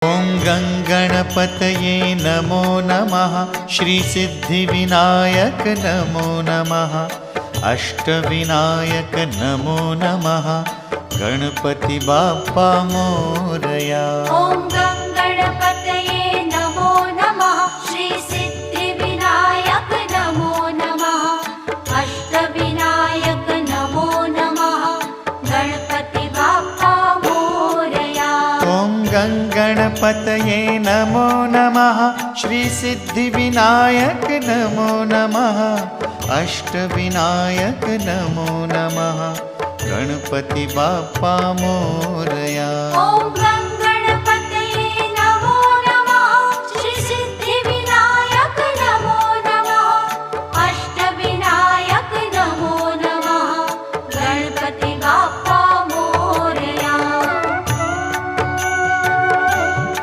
ॐ गङ्गणपतये नमो नमः। श्रीसिद्धिविनायक नमो नमः। अष्टविनायक नमो नमः। गणपति बाप्पा मोरया। ॐ गङ्गणपतये नमो नमः। श्रीसिद्धिविनायक नमो नमः। अष्टविनायक नमो नमः। गणपति बाप्पा मोरया। ॐ गङ्गणपतये नमो नमः। श्रीसिद्धिविनायक नमो नमः। अष्टविनायक नमो नमः। गणपति बाप्पा मोरया। ॐ